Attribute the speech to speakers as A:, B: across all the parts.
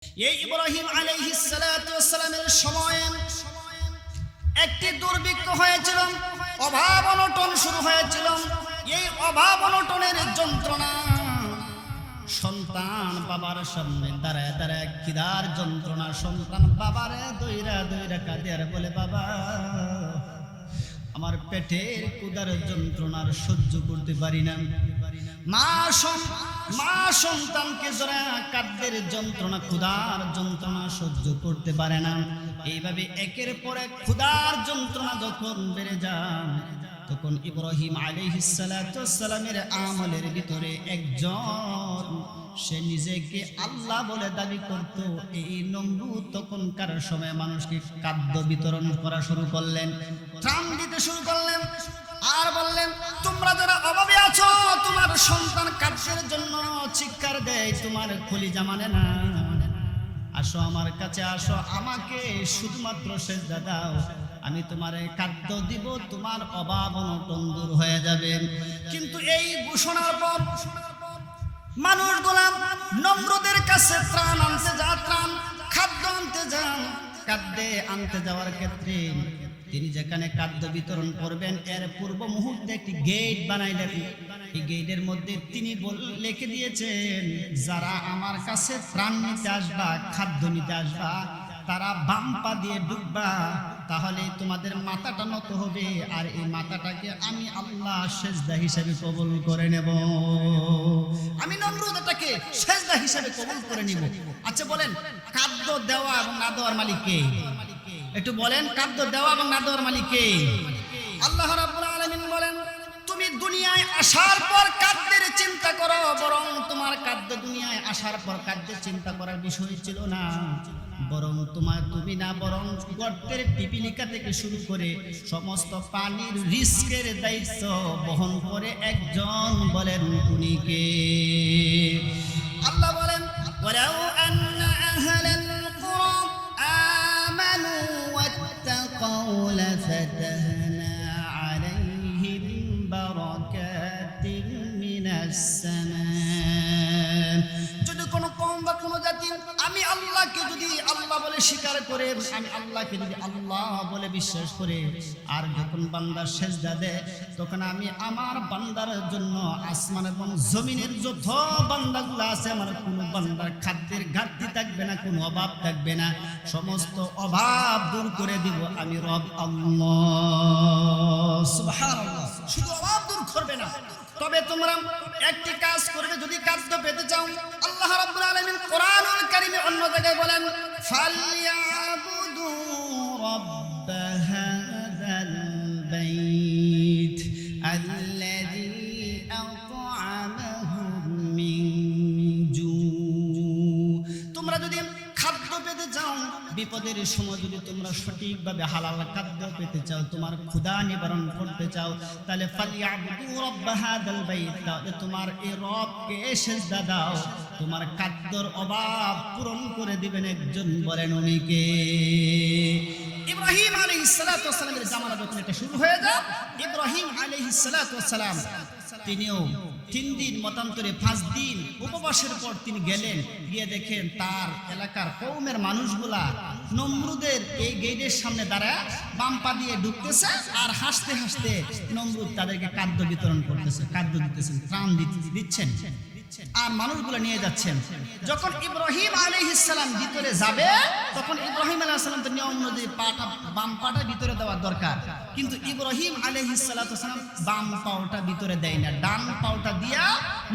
A: এই ইব্রাহিম আলাইহিস সালাতু ওয়াস সালামের সময়ে একটি দুর্ভিক্ষ হয়েছিল, অভাব অনটন শুরু হয়েছিল। এই অভাব অনটনের যন্ত্রণা, সন্তান বাবার সামনে দাঁড়ায় দাঁড়ায় খিদার যন্ত্রণা, সন্তান বাবারে দইরা দইরা কাঁদে আর বলে, বাবা আমার পেটের ক্ষুধার যন্ত্রণার সহ্য করতে পারি না। মা সন্তানকে যারা খাদ্যের যন্ত্রণা, ক্ষুধার যন্ত্রণা সহ্য করতে পারে না, এইভাবে একের পর এক ক্ষুধার যন্ত্রণা যখন বেড়ে যায়, তখন ইব্রাহিম আলাইহিস সালাতু ওয়াস সালামের আমলের ভিতরে একজন, সে নিজেকে আল্লাহ বলে দাবি করত। এই নমরুদ তখনকার সময় মানুষকে খাদ্য বিতরণ করা শুরু করলেন, ত্রাণ দিতে শুরু করলেন, আর বললেন, তোমরা যারা অভাবে আছো, তোমার সন্তান খাদ্যের জন্য চিৎকার দেয়, তোমার কলিজা মানে না, আসো আমার কাছে আসো, আমাকে শুধুমাত্র সেজদা দাও, আমি তোমার খাদ্য দিব, তোমার অভাব অনটন দূর হয়ে যাবে। কিন্তু এই ঘোষণার পর মানুষগুলা নমরুদের কাছে ত্রাণ আনতে যা, ত্রাণ খাদ্য আনতে যান, খাদ্যে আনতে যাওয়ার ক্ষেত্রে তিনি যেখানে খাদ্য বিতরণ করবেন এর পূর্ব মুহূর্তে একটি গেট বানাইলেন। এই গেটের মধ্যে তিনি লিখে দিয়েছেন, যারা আমার কাছে ত্রাণ নিতে আসবা, খাদ্য নিতে আসবা, তারা বাম পা দিয়ে ঢুকবা, তাহলে তোমাদের মাথাটা নত হবে, আর এই মাথাটাকে আমি আল্লাহ সেজদা হিসেবে কবুল করে নেব, আমি নমরুদ এটাকে সেজদা হিসেবে কবুল করে নিব। আচ্ছা বলেন, খাদ্য দেওয়া এবং না দেওয়ার মালিক কে? একটু বলেন, খাদ্য দেওয়া এবং না দেওয়ার মালিক কে? আল্লাহ রাব্বুল আলামিন বলেন, তুমি দুনিয়ায় আসার পর খাদ্যের চিন্তা করো, বরং তোমার খাদ্য দুনিয়ায় আসার পর খাদ্যের চিন্তা করার বিষয় ছিল না, বরং তুমি না, বরং গর্তের পিপিলিকা থেকে শুরু করে সমস্ত পানির রিস্কের দায়িত্ব বহন করে একজন, বলেন উনি কে? আল্লাহ বলেন, ওয়ালাউ আন্না আহলাল কুরা আমানু ওয়াত্তাকাউ লাফাতাহনা আলাইহিম বারাকাতিন মিনাস সামা। যদি কোনো কওম বা কোনো জাতি আমি আল্লাহকে যদি আল্লাহ বলে স্বীকার করে, আমি আল্লাহকে যদি আল্লাহ বলে বিশ্বাস করে, আর যখন বান্দা সেজদা দেয়, তখন আমি আমার বান্দার জন্য আসমান এবং জমিনের যত বান্দাগুলো আছে, আমার কোনো বান্দার খাদ্যের ঘাটতি থাকবে না, কোনো অভাব থাকবে না, সমস্ত অভাব দূর করে দিব আমি রব আল্লাহ। সুবহানাল্লাহ। শুধু অভাব দূর করবে না, তবে তোমরা একটি কাজ করবে, যদি খাদ্য পেতে চাও। আল্লাহ রাব্বুল আলামিন কোরআনুল কারীমে অন্য জায়গায় বলেন, ফালইয়াবুদু রাব্ব হাযাল বাইত আল্লাযী আত'আমাহুম মিন জু। তোমরা যদি খাদ্য পেতে চাও, বিপদের সময় যদি তোমরা সঠিকভাবে হালাল খাদ্য পেতে চাও, তোমার ক্ষুধা নিবারণ করতে চাও, তাহলে ফালইয়াবুদু রাব্ব হাযাল বাইত, তাহলে তোমার এই রবকে সেজদা দাও, তোমার খাদ্যর অভাব পূরণ করে দিবেন একজন, বলেন উনি কে? ইব্রাহিম আলাইহিস সালাতু ওয়াস সালামের জামানা যখন এটা শুরু হয়ে যায়, ইব্রাহিম আলাইহিস সালাতু ওয়াস সালাম তিনিও 3 দিন মতান্তরে 5 দিন উপবাসের পর তিনি গেলেন, গিয়ে দেখেন তার এলাকার কওমের মানুষগুলা নমরুদের এই গেটের সামনে দাঁড়ায় বাম পা দিয়ে ঢুকতেছে, আর হাসতে হাসতে নমরুদ তাদেরকে খাদ্য বিতরণ করতেছে, খাদ্য দিতেছেন, ত্রাণ দিচ্ছেন, আর মানুষগুলো নিয়ে যাচ্ছেন। যখন ইব্রাহিম আলাইহিস সালাম ভিতরে যাবে, তখন ইব্রাহিম আলাইহিস সালাম তো নিয়ম অনুযায়ী বাম পাটা ভিতরে দেওয়ার দরকার, কিন্তু ইব্রাহিম আলাইহিস সালাতু ওয়াস সালাম বাম পাওটা ভিতরে দেয় না, ডান পাওটা দিয়া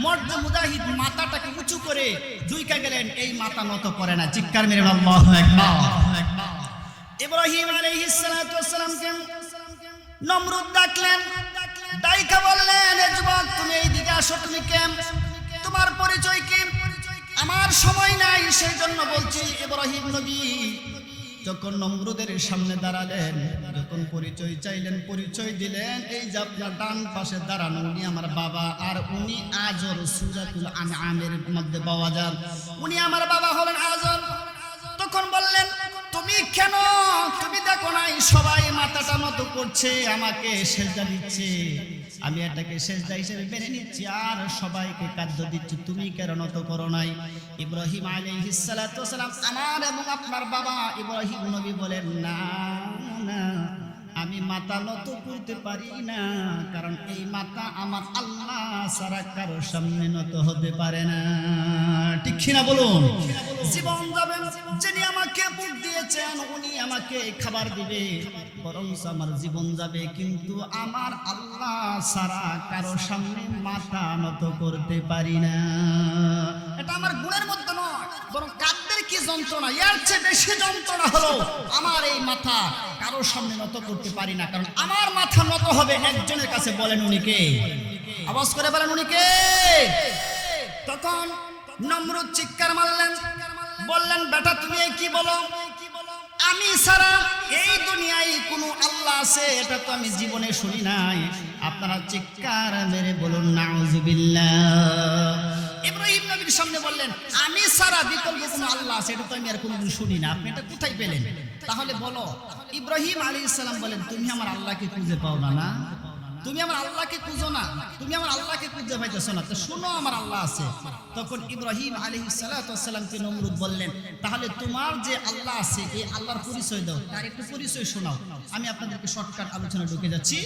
A: মর্দ মুজাহিদ মাথাটাকে উঁচু করে দুইকা গেলেন, এই মাথা নত করে না। চিৎকার মেরে আল্লাহু আকবার। ইব্রাহিম আলাইহিস সালাতু ওয়াস সালামকে নমরুদ ডাকলেন, ডাইকা বললেন, এ যুবক তুমি এইদিকে আসো, তুমি কে? তোমার পরিচয় কি? আমার সময় নাই, সেই জন্য বলছি। ইব্রাহিম নবী যখন নমরুদের সামনে দাঁড়ালেন, যখন পরিচয় চাইলেন, পরিচয় দিলেন, এই যে আপনার ডান পাশে দাঁড়ানো উনি আমার বাবা, আর উনি আজর, সূরাতুল আনআমের মধ্যে পাওয়া যায়, উনি আমার বাবা হলেন আজর। তখন বললেন, তুমি কেন তুমি দেখো নাই সবাই মাথাটা নত করছে, আমাকে সেজদা দিচ্ছে, আমি এটাকে সেজদা হিসেবে মেনে নিচ্ছি আর সবাইকে খাদ্য দিচ্ছি, তুমি কেন নত করো নাই? ইব্রাহিম আলাইহিস সালাতু ওয়াস সালাম আমার এবং আপনার বাবা ইব্রাহিম নবী বলেন, না না, আমি মাথা নত করতে পারি না, কারণ এই মাথা আমার আল্লাহ ছাড়া কারোর সামনে নত হতে পারে না। ঠিক কিনা বলুন? জীবন যাবে, যিনি আমাকে বুক দিয়েছেন উনি আমাকে খাবার দিবে, বরং আমার জীবন যাবে, কিন্তু আমার আল্লাহ ছাড়া কারোর সামনে মাথা নত করতে পারি না। এটা আমার গুণের মধ্যে নয়, বরং কাদের কি যন্ত্রণা, এর চেয়ে বেশি যন্ত্রণা হলো আমার এই মাথা কারোর সামনে নত করতে পারি না, কারণ আমার মাথা নত হবে একজনের কাছে। বলেন উনি কে? আওয়াজ করে বলেন উনি কে? তখন নমরুদ চিৎকার মারলেন, বললেন, বেটা তুমি কি বলো? আমি ছাড়া এই দুনিয়ায় কোনো আল্লাহ আছে এটা তো আমি জীবনে শুনি নাই। আপনারা চিৎকার মেরে বলুন নাউজুবিল্লাহ। ইব্রাহিম নবীর সামনে বললেন, আমি ছাড়া বিকল্প কোনো আল্লাহ আছে এটা তো আমি আর কোনোদিন শুনি না, আপনি এটা কোথায় পেলেন? তাহলে বলো, ইব্রাহিম আলাইহিস সালাম বলেন, তুমি আমার আল্লাহকে খুঁজে পাও না? না, তুমি আমার আল্লাহকে খুঁজো না, তুমি আমার আল্লাহকে খুঁজে পাইতেছো না, তো শুনো আমার আল্লাহ আছে। তখন ইব্রাহিম আলাইহিস সালাতু ওয়াস সালামকে নমরুদ বললেন, তাহলে তোমার যে আল্লাহ আছে এই আল্লাহর পরিচয় দাও, তার একটু পরিচয় শোনাও। আমি আপনাদেরকে শর্টকাট আলোচনা ঢুকে যাচ্ছি।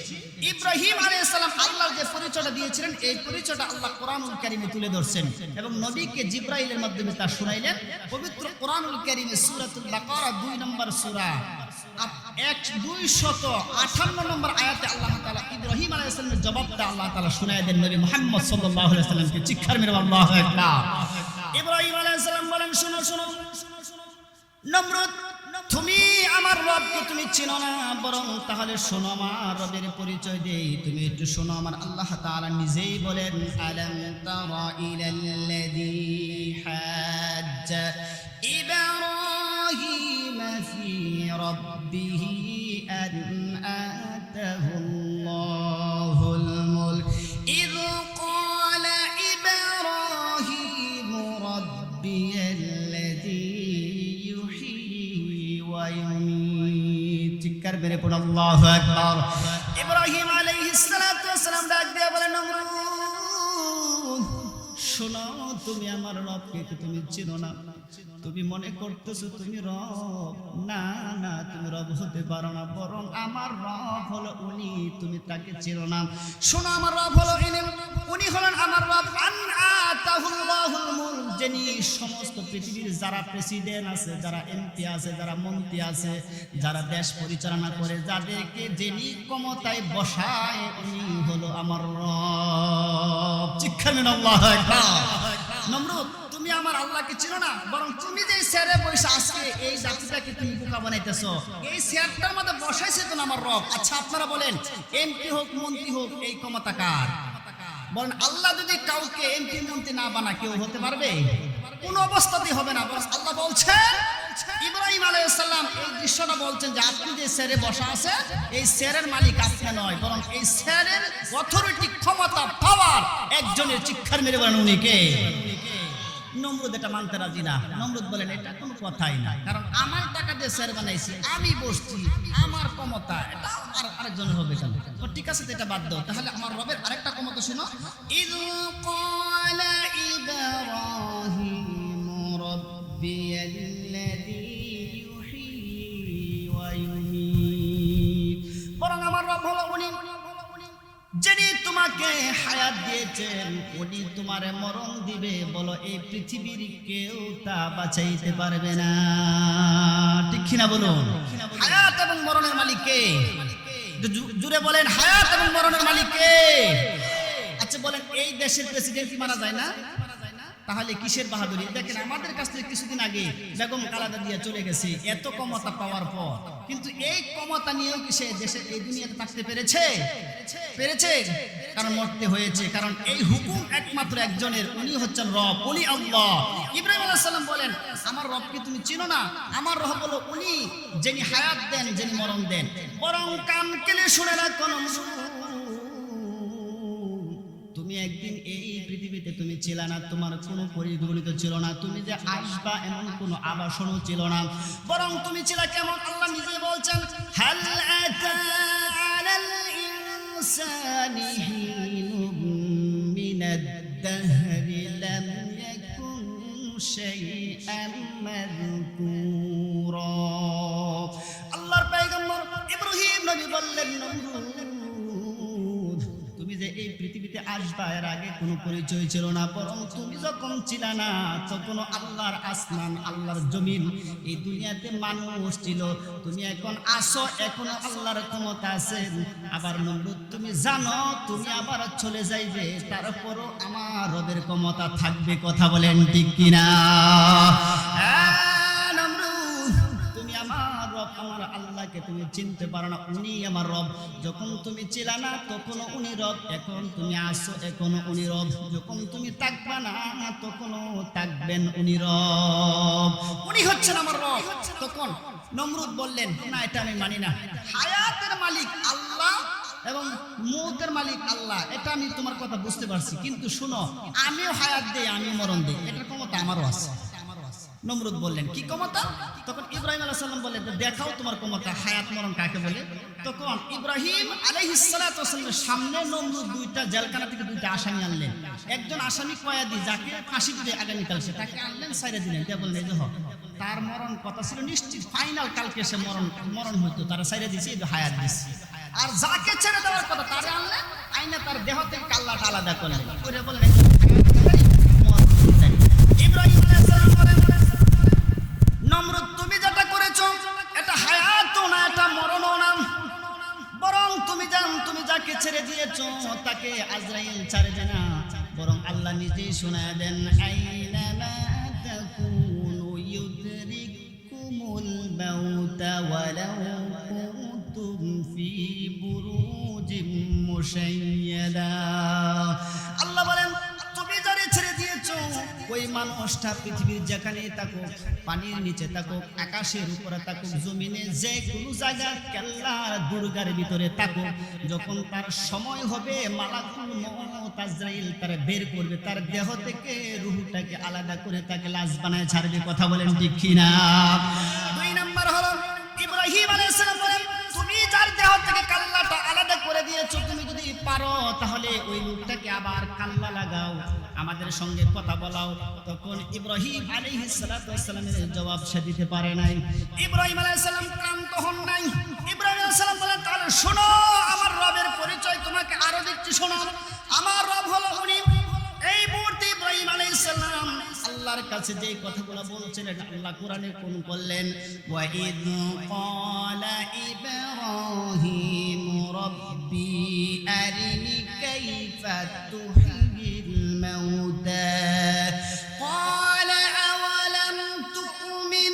A: ইব্রাহিম আলাইহিস সালাম আল্লাহর যে পরিচয়টা দিয়েছিলেন এই পরিচয়টা আল্লাহ কোরআনুল কারীমে তুলে ধরছেন এবং নবীকে জিবরাইলের মাধ্যমে তা শুনাইলেন। পবিত্র কোরআনুল কারীমে সূরাতুল বাকারা 2 নম্বর সূরা 258 নম্বর আয়াতে আল্লাহ তাআলা ইব্রাহিম আলাইহিস সালামের জবাবটা আল্লাহ তাআলা শুনায় দেন নবী মুহাম্মদ সাল্লাল্লাহু আলাইহি ওয়াসাল্লামকে। চিৎকার মেরে আল্লাহু আকবার। ইব্রাহিম আলাইহিস সালাম বলেন, শোনো শোনো নমরুদ, তুমি আমার রবকে তুমি চিনো না, বরং তাহলে শোনো আমার রবের পরিচয় দেই, তুমি একটু শোনো। আমার আল্লাহ তাআলা নিজেই বলেন, আলাম তারা ইলাল্লাযী হাজ্জা ইব্রাহিম ফি রাব্বিহি আন আতাহুল্লাহুল মুলক ইয ক্বালা ইব্রাহিম রাব্বিয়াল্লাযী চিৎকার বেড়ে পড়ুন আল্লাহু আকবার। ইব্রাহিম আলাইহিস সালাতু ওয়াস সালাম ডাক দিয়ে বলেন, নমরুদ শোনো, তুমি আমার রবকে তুমি চিনো না, তুমি মনে করতেছো তুমি রব, না না, তুমি রব হতে পারো না, বরং আমার রব হলো উনি, তুমি তাকে চিনো না। শোনো, আমার রব হলো উনি হলেন আমার রব, আন আতাহুল্লাহুল মুলক, যিনি সমস্ত পৃথিবীর যারা প্রেসিডেন্ট আছে, যারা এমপি আছে, যারা মন্ত্রী আছে, যারা দেশ পরিচালনা করে, যাদেরকে যিনি ক্ষমতায় বসায় উনি হলো আমার রব। চিৎকার মেরে আল্লাহু আকবার। নমরুদ, তুমি আমার আল্লাহকে চিনো না, বরং তুমি যে চেয়ারে বসে আজকে এই জাতিটাকে তুমি বোকা বানাইতেছো, এই চেয়ারটার মধ্যে বসাইছে তো আমার রব। আচ্ছা আপনারা বলেন, এমপি হোক মন্ত্রী হোক এই ক্ষমতা কার? বলেন, আল্লাহ যদি কাউকে এমপি মন্ত্রী না বানা কেউ হতে পারবে? কোন অবস্থাতেই হবে না। বরং আল্লাহ বলছেন, ইব্রাহিম আলাইহিস সালাম এই দৃশ্যটা বলছেন যে আপনি যে চেয়ারে বসা আছে এই চেয়ারের মালিক আপনি নয়, বরং এই চেয়ারের অথরিটি ক্ষমতা পাওয়ার একজনের। চিৎকার মেরে বলেন উনি কে? নমরুদ এটা মানতে রাজি না। নমরুদ বলেন, এটা কোনো কথাই না, কারণ আমার টাকা দিয়ে চেয়ার বানাইছি, আমি বসছি, আমার ক্ষমতা, এটা আরেকজনের হবে কেন? তো ঠিক আছে, এটা বাদ দাও। তাহলে আমার রবের আরেকটা ক্ষমতা শুনো, ইয ক্বালা ইব্রাহিম রাব্বিয়াল্লাযী ইউহয়ী ওয়া ইউমীত, বরং আমার রব হলো উনি যিনি তোমাকে হায়াত দিয়েছেন, উনি তোমারে মরণ দিবে। বলো, এই পৃথিবীর কেউ তা বাঁচাইতে পারবে না। ঠিক কিনা বলুন? হায়াত এবং মরণের মালিক কে? জুড়ে বলেন, হায়াত এবং মরণের মালিক কে? আচ্ছা বলেন, এই দেশের প্রেসিডেন্ট কি মারা যায় না? তাহলে কিসের বাহাদুরি? দেখেন, আমাদের কাছ থেকে কিছুদিন আগে বেগম খালেদা জিয়া চলে গেছে এত ক্ষমতা পাওয়ার পর, কিন্তু এই ক্ষমতা নিয়েও কি সে দেশে এই দুনিয়াতে থাকতে পেরেছে? কারণ মরতে হয়েছে, কারণ এই হুকুম একমাত্র একজনের, উনি হচ্ছেন রব, উনি আল্লাহ। ইব্রাহিম আলাইহিস সালাম বলেন, আমার রবকে তুমি চিনো না? আমার রব হলো উনি যিনি হায়াত দেন, যিনি মরণ দেন। বরং কান কেলে শুনে রাখো, তুমি একদিন এই পৃথিবী পৃথিবীতে তুমি ছিলে না, তোমার কোনো পরিগণিত ছিল না, তুমি যে আসবা এমন কোনো আবাসনও ছিল না, বরং তুমি ছিলে কেমন? আল্লাহ নিজে বলছেন, হাল আতা আলাল ইনসানি হিনুম মিনাদ দাহরি লাম ইয়াকুন শাইআন মাযকুরা। আল্লাহর পয়গম্বর ইব্রাহিম নবী বললেন, নমরুদ, তুমি যে এই পৃথিবীতে আসবা এর আগে কোনো পরিচয় ছিল না, বরং তুমি যখন ছিলে না তখন আল্লাহর আসমান, আল্লাহর জমিন, এই দুনিয়াতে মানুষ ছিল। তুমি এখন আসো, এখনো আল্লাহর ক্ষমতা আছে। আবার নমরুদ, তুমি জানো তুমি আবার চলে যাইবে, তারপরও আমার রবের ক্ষমতা থাকবে। কথা বলেন ঠিক কিনা? আমার আল্লাহকে তুমি চিনতে পারো না, উনি আমার রব। যখন তুমি ছিলে না তখনও উনি রব, এখন তুমি আসো এখনো উনি রব, যখন তুমি থাকবা না তখনও থাকবেন উনি রব। উনি হচ্ছেন আমার রব। তখন নমরুদ বললেন, না, এটা আমি মানি না। হায়াতের মালিক আল্লাহ এবং মৌতের মালিক আল্লাহ, এটা আমি তোমার কথা বুঝতে পারছি, কিন্তু শুনো, আমিও হায়াত দেই, আমিও মরণ দেই, এটার ক্ষমতা আমারও আছে। নমরুদ বললেন, কি ক্ষমতা? তখন ইব্রাহিম আলাইহিস সালাম বললেন, দেখাও তোমার ক্ষমতা, হায়াত মরণ কাকে বলে। তখন ইব্রাহিম আলাইহিস সালাতু ওয়াস সালামের সামনে নমরুদ দুইটা জেলখানা থেকে দুইটা আসামি আনলেন। একজন আসামি কয়েদি, যাকে ফাঁসি দিবে আগামীকাল, সে তাকে আনলেন, ছাইড়া দিলেন। তা বললেন, এই যে তার মরণ কথা ছিল নিশ্চিত, ফাইনাল, কালকে সে মরণ হইতো, তারা ছাইড়া দিয়েছে, এই হায়াত দিচ্ছে। আর যাকে ছেড়ে দেওয়ার কথা তারে আনলেন, আইনা তার দেহ থেকে কাল্লাটা আলাদা করলেন, করে বললেন ইব্রাহিম আলাইহিস সালাম বলেন, নমরুদ, তুমি যেটা করেছো এটা হায়াতও না, এটা মরণও না, বরং তুমি যাকে ছেড়ে দিয়েছো তাকে আজরাইল ছাড়বে না, বরং আল্লাহ নিজেই শোনায় দেন, আইনামা তাকুনু ইউদরিকুমুল মাউতা ওয়ালাউ কুনতুম ফি বুরুজিম মুশাইয়াদা। আল্লাহ বলেন, তুমি যারে ছেড়ে দিয়েছো ওই মানুষটা পৃথিবীর যেখানে থাকুক, পানির নিচে থাকুক, আকাশের উপরে থাকুক, জমিনে যে কোনো জায়গা, কেল্লার দুর্গার ভিতরে থাকুক, যখন তার সময় হবে মালাকুল মউত আজরাইল তারে বের করবে, তার দেহ থেকে রূহটাকে আলাদা করে তাকে লাশ বানায় ছাড়বে। কথা বলেন ঠিক কিনা? দুই নাম্বার হলো ইব্রাহিম আলাইহিস সালাম বলেন, তুমি যার দেহ থেকে কাল্লাটা আলাদা করে দিয়েছো, তুমি যদি পারো তাহলে ওই লোকটাকে আবার কাল্লা লাগাও, আমাদের সঙ্গে কথা বলাও। তখন ইব্রাহিম আলাইহিস সালাতু ওয়াস সালামের জবাব সে দিতে পারে নাই। ইব্রাহিম আলাইহিস সালাম ক্লান্ত হন নাই। ইব্রাহিম আলাইহিস সালাম বলেন, তাহলে শোনো, আমার রবের পরিচয় তোমাকে আরো দিচ্ছি, শোনো, আমার রব হলো উনি। এই মুহূর্তে ইব্রাহিম আলাইহিস সালাম আল্লাহর কাছে যে কথাগুলো বলছিলেন, আল্লাহ কোরআনে কোন করলেন, ওয়া ইয ক্বালা ইব্রাহিম রাব্বি আরিনি কাইফা তুহয়িল মাউতা ক্বালা আওয়ালাম তুমিন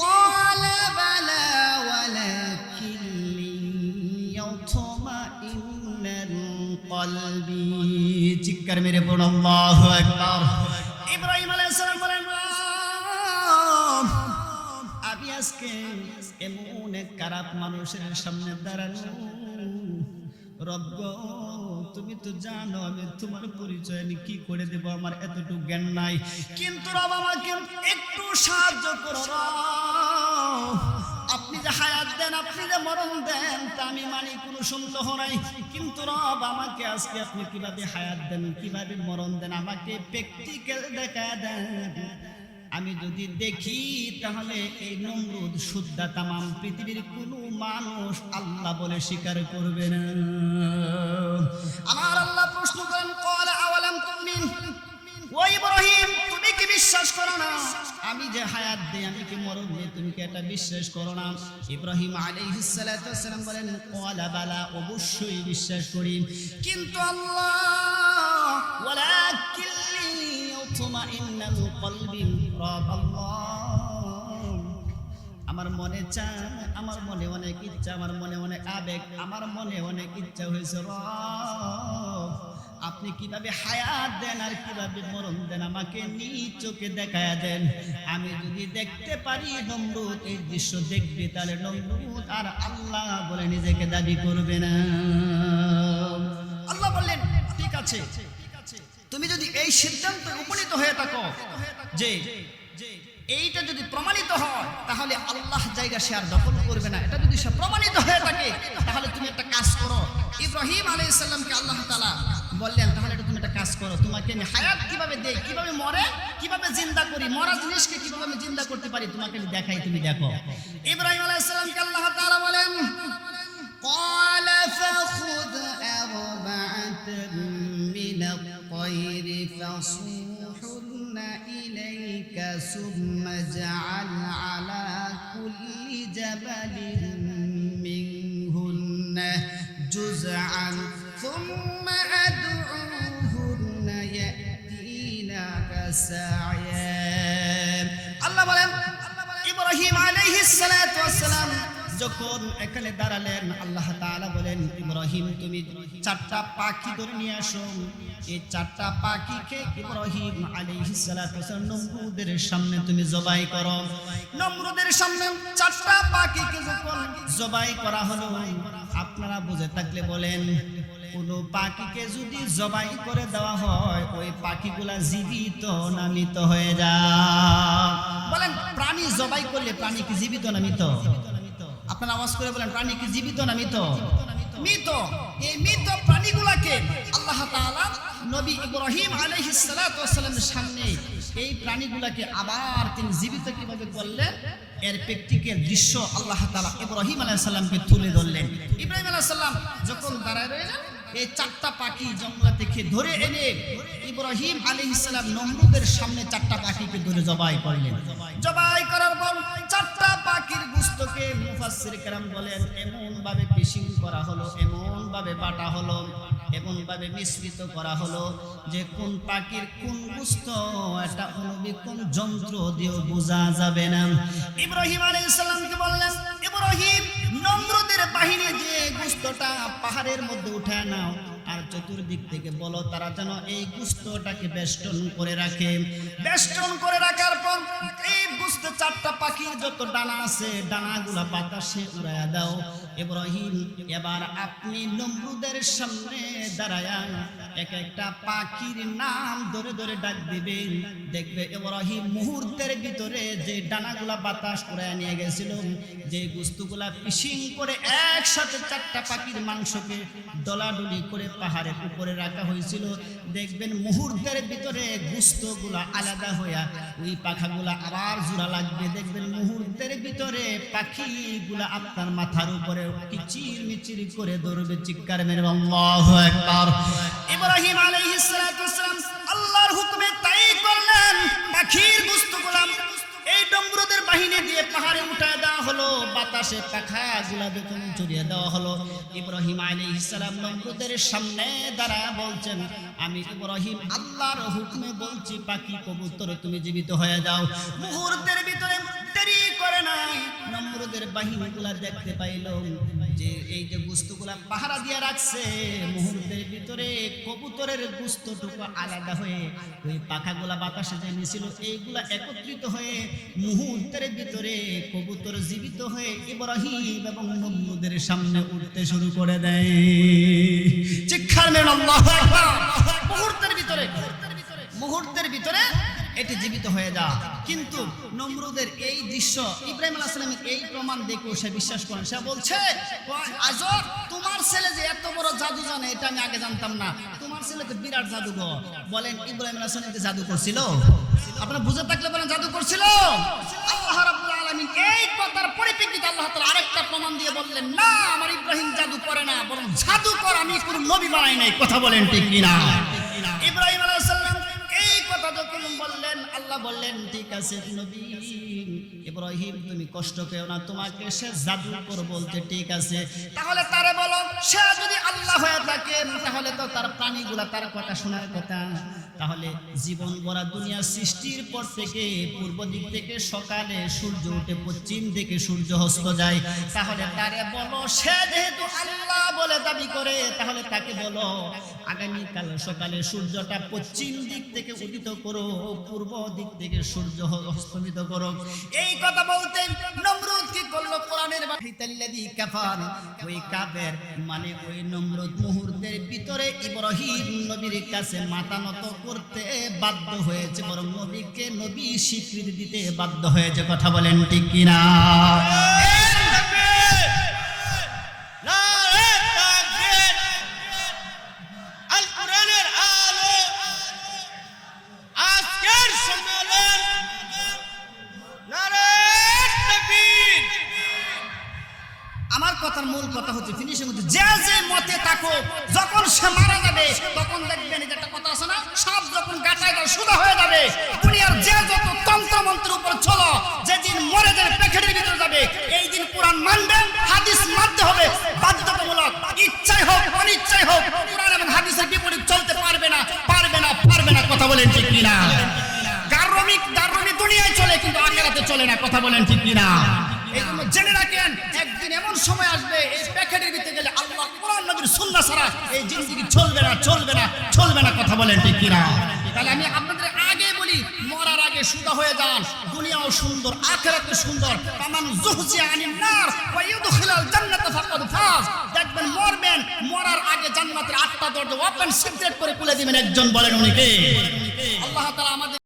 A: ক্বালা বালা ওয়ালাকিন লিয়াতমাইন্নাল কলবি। চিৎকার মেরে পড়ো আল্লাহু আকবার। ইব্রাহিম আলাইহিস সালাম বলেন, আমি আজকে এমন এক খারাপ মানুষের সামনে দাঁড়ানো, রব গো, তুমি তো জানো আমি তোমার পরিচয় আমি কি করে দেব, আমার এতটুকু জ্ঞান নাই, কিন্তু রব আমাকে একটু সাহায্য করো। আপনি যে হায়াত দেন, আপনি যে মরণ দেন, তা আমি মানি, কোনো সন্দেহ নাই, কিন্তু রব আমাকে আজকে আপনি কিভাবে হায়াত দেন, কিভাবে মরণ দেন, আমাকে প্র্যাকটিক্যাল দেখা দেন। আমি যদি দেখি তাহলে এই নমরুদ শুদ্ধা তামাম পৃথিবীর কোনো মানুষ আল্লাহ বলে স্বীকার করবে না। আমার আল্লাহ প্রশ্ন করেন, ক্বালা আওয়ালাম তুমিন, ও ইব্রাহিম, তুমি কি বিশ্বাস করো না আমি যে হায়াত দেই, আমি কি মরণ দেই, তুমি কি এটা বিশ্বাস করো না? ইব্রাহিম আলাইহিস সালাতু ওয়াস সালাম বলেন, ক্বালা বালা, অবশ্যই বিশ্বাস করি, কিন্তু আল্লাহ ওয়ালাকিন লিয়াতমাইন্নাল কলবি, রব আল্লাহ, আমার মনে চায়, আমার মনে অনেক ইচ্ছা, আমার মনে অনেক আবেগ, আমার মনে অনেক ইচ্ছা হয়েছে, রব আপনি কিভাবে হায়াত দেন আর কিভাবে মরণ দেন আমাকে নিজ চোখে দেখায়া দেন। আমি যদি দেখতে পারি নমরুদ এই দৃশ্য দেখবে, তাহলে নমরুদ আর আল্লাহ বলে নিজেকে দাবি করবে না। আল্লাহ বললেন, ঠিক আছে, তুমি যদি এই সিদ্ধান্তে উপনীত হয়ে থাকো যে এইটা যদি প্রমাণিত হয় তাহলে আল্লাহ জায়গা সে আর দখল করবে না, এটা যদি সে প্রমাণিত হয়ে থাকে তাহলে তুমি একটা কাজ করো। ইব্রাহিম আলাইহিস সালামকে আল্লাহ তাআলা বললেন তাহলে এটা তুমি একটা কাজ করো, তোমাকে আমি হায়াত কিভাবে দেই, কিভাবে মরে, কিভাবে জিন্দা করি, মরা জিনিসকে কিভাবে আমি জিন্দা করতে পারি তোমাকে আমি দেখাই, তুমি দেখো। ইব্রাহিম আলাইহিস সালামকে আল্লাহ তাআলা বলেন قال فخذ أربعة من الطير فصرهن إليك ثم اجعل على كل جبل منهن جزعا ثم أدعوهن يأتينك سعيا। الله বলেন ইব্রাহিম আলাইহিস সালাতু ওয়াস সালাম যখন এখানে দাঁড়ালেন আল্লাহ তাআলা বলেন ইব্রাহিম তুমি চারটা পাখি ধরে নিয়ে আসো। এই চারটা পাখিকে ইব্রাহিম আলাইহিস সালাতু ওয়াস সালাম নমরুদের সামনে তুমি জবাই করো। নমরুদের সামনে চারটা পাখিকে যখন জবাই করা হলো, আপনারা বুঝে থাকলে বলেন কোন পাখিকে যদি জবাই করে দেওয়া হয় ওই পাখিগুলা জীবিত না মৃত হয়ে যায়? বলেন প্রাণী জবাই করলে প্রাণী কি জীবিত না মৃত? আপনারা আওয়াজ করে বলেন প্রাণী কি জীবিত না মৃত? মৃত। এই মৃত প্রাণীগুলাকে আল্লাহ তাআলা নবী ইব্রাহিম আলাইহিস সালাতু ওয়াস সালামের সামনে এই প্রাণীগুলাকে আবার তিনি জীবিত কিভাবে করলেন এর প্র্যাকটিক্যাল দৃশ্য আল্লাহ তাআলা ইব্রাহিম আলাইহিস সালামকে তুলে ধরলেন। ইব্রাহিম আলাইহিস সালাম যখন দাঁড়ায় রইলেন এই চারটা পাখি জঙ্গল থেকে ধরে এনে ইব্রাহিম আলাইহিস সালাম নমরুদের সামনে চারটা পাখিকে ধরে জবাই করলেন। জবাই করার পর চারটা পাখির গোশতকে মুফাসসির কেরাম বলেন এমন ভাবে পিসিং করা হলো, এমন ভাবে বাটা হলো, এমন ভাবে মিশ্রিত করা হলো যে কোন পাখির কোন গোশত এটা অনুবীক্ষণ যন্ত্র দিয়ে বোঝা যাবে না। ইব্রাহিম আলাইহিস সালামকে বললেন ইব্রাহিম নমরুদের বাহিনী দিয়ে গোশতটা পাহাড়ের মধ্যে উঠায় নাও আর চতুর্দিক থেকে বলো তারা যেন এই গোশতটাকে বেষ্টন করে রাখে। বেষ্টন করে রাখার পর এই গোশত চারটা পাখির যত ডানা আছে ডানাগুলা বাতাসে উড়াইয়া দাও। ইব্রাহিম এবার আপনি নমরুদের সামনে দাঁড়ায়া এক একটা পাখির নাম ধরে ধরে ডাক দিবেন। দেখবে ইব্রাহিম মুহূর্তের ভিতরে যে ডানাগুলা বাতাস উড়াইয়া নিয়ে গেছিল, যে গোশতগুলা পিসিং করে একসাথে চারটা পাখির মাংসকে দলাডলি করে পাহাড়ের উপরে রাখা হয়েছিল, দেখবেন মুহূর্তের ভিতরে গোশতগুলা আলাদা হইয়া ওই পাখাগুলা আবার জোড়া লাগবে। দেখবেন মুহূর্তের ভিতরে পাখিগুলা আপনার মাথার উপরে কিচির মিচির করে দৌড়বে, চিৎকার মেরে আল্লাহু আকবার। ইব্রাহিম আলাইহিস সালাতু ওয়াস সালাম আল্লাহর হুকুমে তাই করলেন। পাখির গোশতগুলা এই নমরুদের বাহিনী দিয়ে পাহাড়ে উঠায় দেওয়া হলো, বাতাসে পাখাগুলা যখন ছড়িয়ে দেওয়া হলো। ইব্রাহিম আলাইহিস সালাম নমরুদের সামনে দাঁড়ায় বলছেন আমি ইব্রাহিম আল্লাহর হুকুমে বলছি পাখি কবুতর তুমি জীবিত হয়ে যাও। মুহূর্তের ভিতরে দেরি করে নাই নমরুদের বাহিনীগুলা দেখতে পাইল যে এই যে গোশতগুলা পাহারা দিয়ে রাখছে, মুহূর্তের ভিতরে কবুতরের গোশতটুকু আলাদা হয়ে ওই পাখাগুলা বাতাসে যে নিছিল এইগুলা একত্রিত হয়ে মুহূর্তের ভিতরে কবুতর জীবিত হয়ে ইব্রাহিম এবং নমরুদের সামনে উঠতে শুরু করে দেয়। চিৎকার মেরে আল্লাহু আকবার। মুহূর্তের ভিতরে এটি জীবিত হয়ে যা। কিন্তু নমরুদের এই দৃশ্য ইব্রাহিম আলাইহিস সালামের এই প্রমাণ দেখে সে বিশ্বাস করেন। সে বলছে আজব তোমার ছেলে যে এত বড় জাদু জানে এটা আমি আগে জানতাম না, তোমার ছেলে তো বিরাট জাদুঘর। বলেন ইব্রাহিম আলাইহিস সালাম কি জাদু করছিল? আপনারা বুঝে থাকলে বলেন জাদু করছিল? আল্লাহ রাব্বুল আলামিন এই কথার পরিপ্রেক্ষিতে আল্লাহ তাআলা আরেকটা প্রমাণ দিয়ে বললেন না আমার ইব্রাহিম জাদু করে না, বরং জাদুকর আমি কোনো নবী বানাই নাই। কথা বলেন ঠিক কিনা? ইব্রাহিম আলাইহিস সালাম এই কথা যখন বললেন আল্লাহ বললেন ঠিক আছে নবী ইব্রাহিম তুমি কষ্ট পেও না, তোমাকে সে জাদুকর বলতে ঠিক আছে, তাহলে তারে বলো সে যদি আল্লাহ হয়ে থাকে তাহলে তো তার প্রাণীগুলা তার কথা শোনার কথা। তাহলে জীবন ভরা দুনিয়া সৃষ্টির পর থেকে পূর্ব দিক থেকে সকালে সূর্য উঠে পশ্চিম দিকে সূর্য অস্ত যায়, তাহলে তারে বলো সে যেহেতু আল্লাহ বলে দাবি করে তাহলে তাকে বলো আগামীকাল সকালে সূর্যটা পশ্চিম দিক থেকে উদিত করো, পূর্ব দিক থেকে সূর্য অস্তমিত করো। এই কথা বলতে নমরুদ কি করলো কোরআনের বাহিতাল্লাযী কাফার ওই কাফের মানে ওই নমরুদ মুহূর্তের ভিতরে ইব্রাহিম নবীর কাছে মাথা নত করতে বাধ্য হয়েছে, বরং নবীকে নবী স্বীকৃতি দিতে বাধ্য হয়েছে। কথা বলেন ঠিক কিনা? আমার কথার মূল কথা হচ্ছে ফিনিশিং হচ্ছে যে যে মতে থাকো, যখন সে মারা যাবে তখন দেখবেন যে একটা কথা আছে না, সাপ যখন গাটায় গায়ে সুদা হয়ে যাবে, দুনিয়ার যে যত তন্ত্র মন্ত্রের উপর চলো, যেদিন মরে যাবে পেটের ভিতরে যাবে, এই দিন কোরআন মানবে, হাদিস মানতে হবে বাধ্যতামূলক। ইচ্ছাই হোক অনিচ্ছাই হোক কোরআন এবং হাদিসের বিপরীত চলতে পারবে না, পারবে না, পারবে না। কথা বলেন ঠিক কিনা? গাররমি দুনিয়ায় চলে কিন্তু আখিরাতে চলে না। কথা বলেন ঠিক কিনা? এই জন্য জেনে রাখেন একদিন এমন সময় আসবে এই প্যাকেটের ভিতরে গেলে আল্লাহ কোরআন নবীর সুন্নাহ ছাড়া এই জিন্দেগি চলবে না, চলবে না, চলবে না। কথা বলেন ঠিক কিনা? তাহলে আমি আপনাদের আগে বলি, মরার আগে সুদা হয়ে যান, দুনিয়াও সুন্দর আখিরাতও সুন্দর। তামান যুহজিয়া আনিন নার ওয়া ইউদখিলাল জান্নাত ফাকাদ ফাজ। দেখবেন মরবেন, মরার আগে জান্নাতের 8টা দরজা ওপেন সিক্রেট করে খুলে দিবেন। একজন বলেন উনি কে? আল্লাহ তাআলা আমাদের